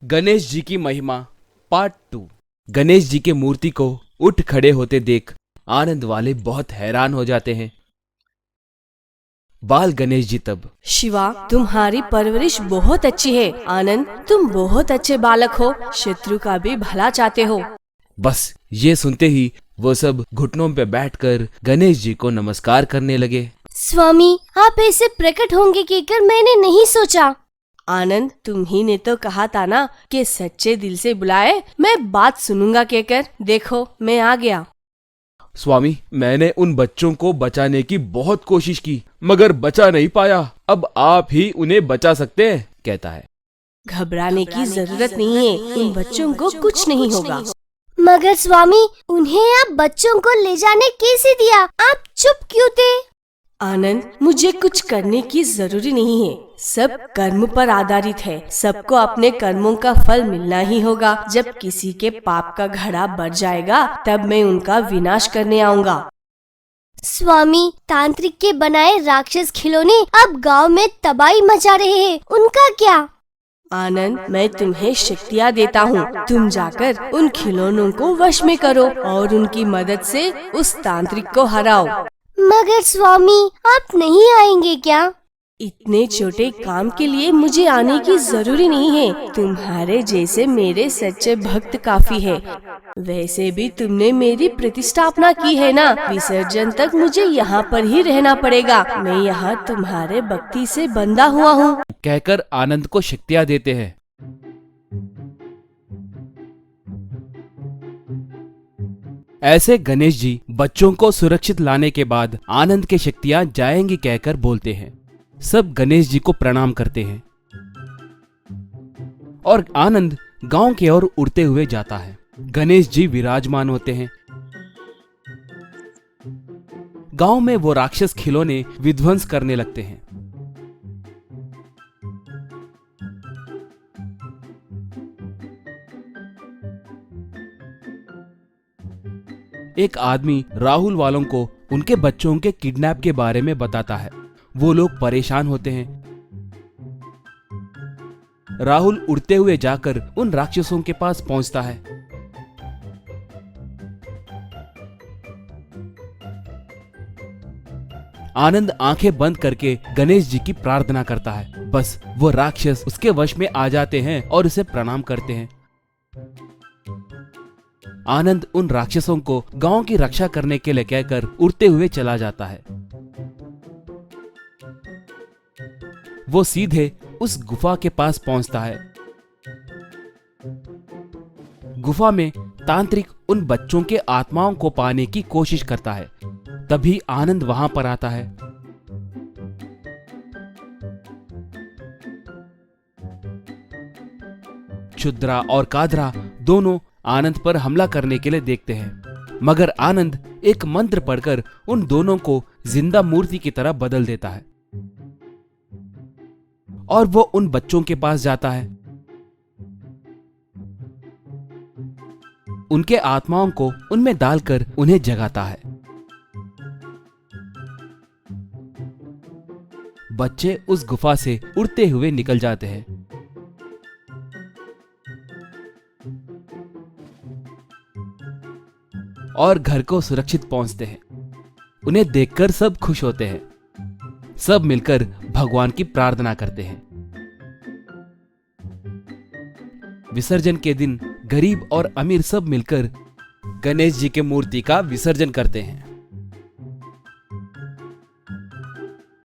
गणेश जी की महिमा पार्ट 2। गणेश जी के मूर्ति को उठ खड़े होते देख आनंद वाले बहुत हैरान हो जाते हैं। बाल गणेश जी तब, शिवा, तुम्हारी परवरिश बहुत अच्छी है। आनंद, तुम बहुत अच्छे बालक हो, शत्रु का भी भला चाहते हो। बस ये सुनते ही वो सब घुटनों पे बैठकर गणेश जी को नमस्कार करने लगे। स्वामी, आप ऐसे प्रकट होंगे कहकर मैंने नहीं सोचा। आनंद, तुम ही ने तो कहा था ना कि सच्चे दिल से बुलाए मैं बात सुनूंगा कहकर। देखो मैं आ गया। स्वामी, मैंने उन बच्चों को बचाने की बहुत कोशिश की मगर बचा नहीं पाया। अब आप ही उन्हें बचा सकते हैं, कहता है। घबराने की जरूरत नहीं है, उन बच्चों को कुछ नहीं होगा। मगर स्वामी, उन्हें आप बच्चों को ले जाने कैसे दिया? आप चुप क्यों थे? आनंद, मुझे कुछ करने की जरूरी नहीं है। सब कर्म पर आधारित है। सबको अपने कर्मों का फल मिलना ही होगा। जब किसी के पाप का घड़ा बढ़ जाएगा तब मैं उनका विनाश करने आऊंगा। स्वामी, तांत्रिक के बनाए राक्षस खिलौने अब गांव में तबाही मचा रहे हैं, उनका क्या? आनंद, मैं तुम्हें शक्तियाँ देता हूँ। तुम जाकर उन खिलौनों को वश में करो और उनकी मदद से उस तांत्रिक को हराओ। मगर स्वामी, आप नहीं आएंगे क्या? इतने छोटे काम के लिए मुझे आने की जरूरी नहीं है। तुम्हारे जैसे मेरे सच्चे भक्त काफी है। वैसे भी तुमने मेरी प्रतिष्ठापना की है ना, विसर्जन तक मुझे यहाँ पर ही रहना पड़ेगा। मैं यहाँ तुम्हारे भक्ति से बंधा हुआ हूँ, कहकर आनंद को शक्तियाँ देते हैं। ऐसे गणेश जी बच्चों को सुरक्षित लाने के बाद आनंद के शक्तियाँ जाएंगी कहकर बोलते हैं। सब गणेश जी को प्रणाम करते हैं और आनंद गांव की ओर उड़ते हुए जाता है। गणेश जी विराजमान होते हैं। गांव में वो राक्षस खिलौने विध्वंस करने लगते हैं। एक आदमी राहुल वालों को उनके बच्चों के किडनैप के बारे में बताता है। वो लोग परेशान होते हैं। राहुल उड़ते हुए जाकर उन राक्षसों के पास पहुंचता है। आनंद आंखें बंद करके गणेश जी की प्रार्थना करता है। बस वो राक्षस उसके वश में आ जाते हैं और उसे प्रणाम करते हैं। आनंद उन राक्षसों को गांव की रक्षा करने के लिए कहकर उड़ते हुए चला जाता है। वो सीधे उस गुफा के पास पहुंचता है। गुफा में तांत्रिक उन बच्चों के आत्माओं को पाने की कोशिश करता है। तभी आनंद वहां पर आता है। क्षुद्रा और कादरा दोनों आनंद पर हमला करने के लिए देखते हैं, मगर आनंद एक मंत्र पढ़कर उन दोनों को जिंदा मूर्ति की तरह बदल देता है और वो उन बच्चों के पास जाता है। उनके आत्माओं को उनमें डालकर उन्हें जगाता है। बच्चे उस गुफा से उड़ते हुए निकल जाते हैं। और घर को सुरक्षित पहुंचते हैं। उन्हें देखकर सब खुश होते हैं। सब मिलकर भगवान की प्रार्थना करते हैं। विसर्जन के दिन गरीब और अमीर सब मिलकर गणेश जी के मूर्ति का विसर्जन करते हैं।